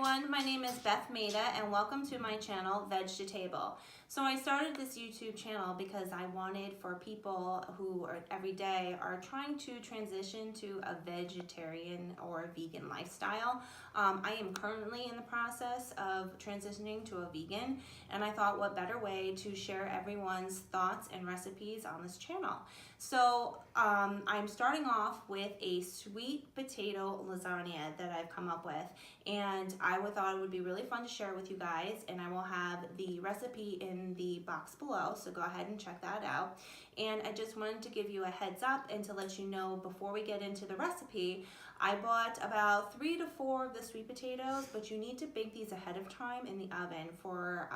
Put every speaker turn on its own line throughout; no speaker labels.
everyone, my name is Beth Maida and welcome to my channel, Veg To Table. So I started this YouTube channel because I wanted for people who are every day are trying to transition to a vegetarian or vegan lifestyle. I am currently in the process of transitioning to a vegan, and I thought what better way to share everyone's thoughts and recipes on this channel. So I'm starting off with a sweet potato lasagna that I've come up with, and I thought it would be really fun to share with you guys, and I will have the recipe in the box below, so go ahead and check that out. And I just wanted to give you a heads up and to let you know before we get into the recipe, I bought about 3 to 4 of the sweet potatoes, but you need to bake these ahead of time in the oven for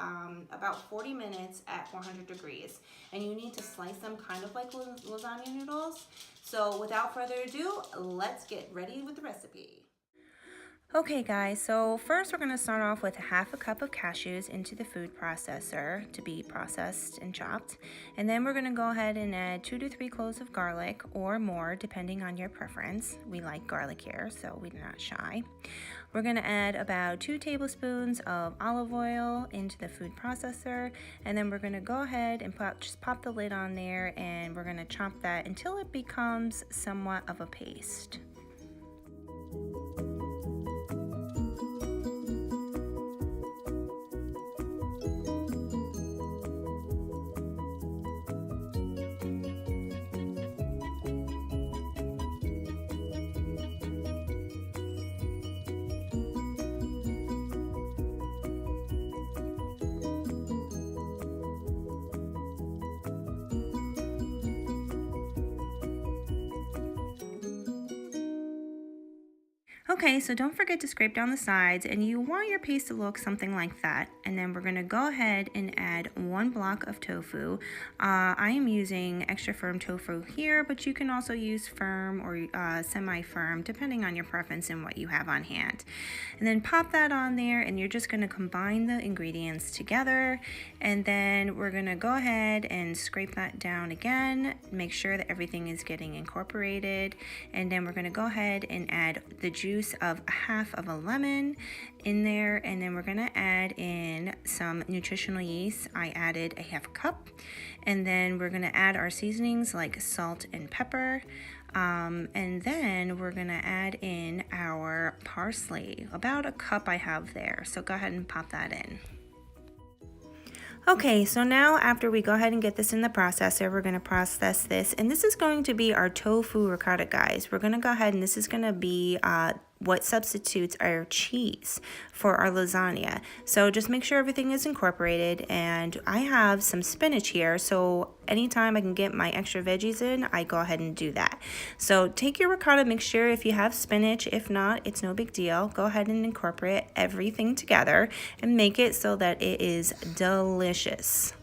about 40 minutes at 400 degrees. And you need to slice them kind of like lasagna noodles. So without further ado, let's get ready with the recipe. Okay guys, so first we're going to start off with half a cup of cashews into the food processor to be processed and chopped. And then we're going to go ahead and add 2 to 3 cloves of garlic or more depending on your preference. We like garlic here, so we're not shy. We're going to add about 2 tablespoons of olive oil into the food processor, and then we're going to go ahead and just pop the lid on there, and we're going to chop that until it becomes somewhat of a paste. Okay, so don't forget to scrape down the sides, and you want your paste to look something like that. And then we're going to go ahead and add 1 block of tofu. I am using extra firm tofu here, but you can also use firm or semi-firm depending on your preference and what you have on hand. And then pop that on there, and you're just going to combine the ingredients together. And then we're going to go ahead and scrape that down again, make sure that everything is getting incorporated. And then we're going to go ahead and add the juice of half of a lemon in there, and then we're going to add in some nutritional yeast. I added a half cup, and then we're going to add our seasonings like salt and pepper, and then we're going to add in our parsley, about a cup I have there, so go ahead and pop that in. Okay, so now after we go ahead and get this in the processor, we're going to process this, and this is going to be our tofu ricotta, guys. We're going to go ahead, and this is going to be what substitutes our cheese for our lasagna. So just make sure everything is incorporated, and I have some spinach here, so anytime I can get my extra veggies in, I go ahead and do that. So take your ricotta mixture if you have spinach. If not, it's no big deal. Go ahead and incorporate everything together and make it so that it is delicious.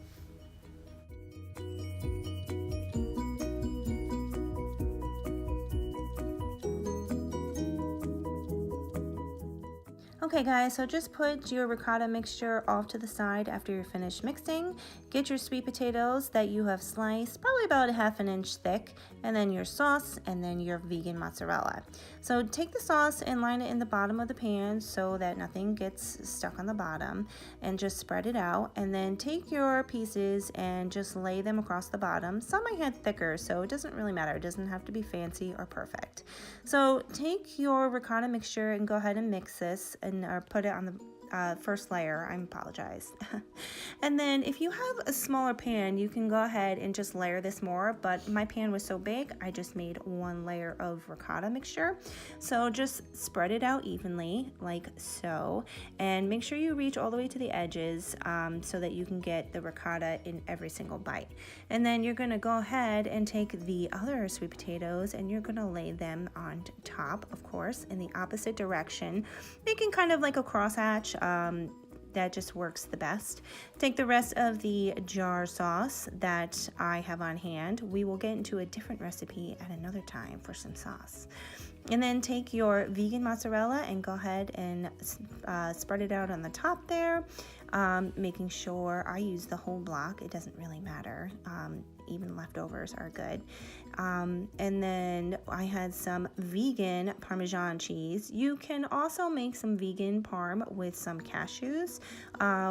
Okay guys, so just put your ricotta mixture off to the side after you're finished mixing. Get your sweet potatoes that you have sliced, probably about 1/2 inch thick, and then your sauce, and then your vegan mozzarella. So take the sauce and line it in the bottom of the pan so that nothing gets stuck on the bottom, and just spread it out. And then take your pieces and just lay them across the bottom. Some I had thicker, so it doesn't really matter. It doesn't have to be fancy or perfect. So take your ricotta mixture and go ahead and mix this, and or put it on the first layer. I apologize. And then if you have a smaller pan, you can go ahead and just layer this more, but my pan was so big I just made 1 layer of ricotta mixture. So just spread it out evenly like so, and make sure you reach all the way to the edges so that you can get the ricotta in every single bite. And then you're going to go ahead and take the other sweet potatoes, and you're going to lay them on top, of course, in the opposite direction, making kind of like a crosshatch. That just works the best. Take the rest of the jar sauce that I have on hand. We will get into a different recipe at another time for some sauce. And then take your vegan mozzarella and go ahead and spread it out on the top there, making sure I use the whole block. It doesn't really matter. Even leftovers are good. And then I had some vegan Parmesan cheese. You can also make some vegan parm with some cashews.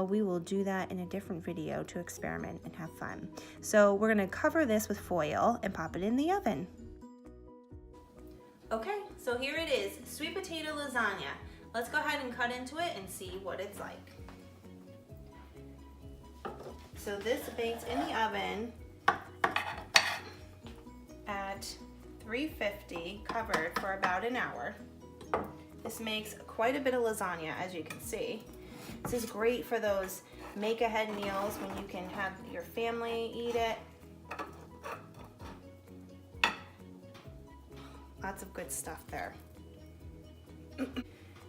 We will do that in a different video to experiment and have fun. So we're gonna cover this with foil and pop it in the oven. Okay, so here it is, sweet potato lasagna. Let's go ahead and cut into it and see what it's like. So this bakes in the oven at 350, covered for about an hour. This makes quite a bit of lasagna, as you can see. This is great for those make-ahead meals when you can have your family eat it. Lots of good stuff there.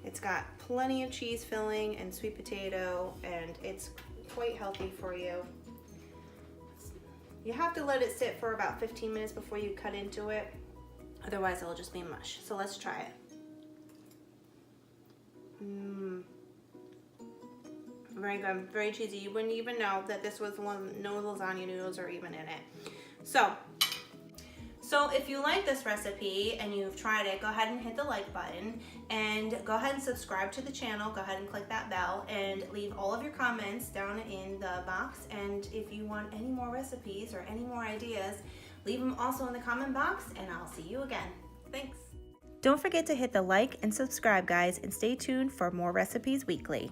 It's got plenty of cheese filling and sweet potato, and it's quite healthy for you. You have to let it sit for about 15 minutes before you cut into it. Otherwise, it'll just be mush. So let's try it. Very good, very cheesy. You wouldn't even know that this was no lasagna noodles are even in it. So if you like this recipe and you've tried it, go ahead and hit the like button and go ahead and subscribe to the channel. Go ahead and click that bell and leave all of your comments down in the box. And if you want any more recipes or any more ideas, leave them also in the comment box, and I'll see you again. Thanks. Don't forget to hit the like and subscribe, guys, and stay tuned for more recipes weekly.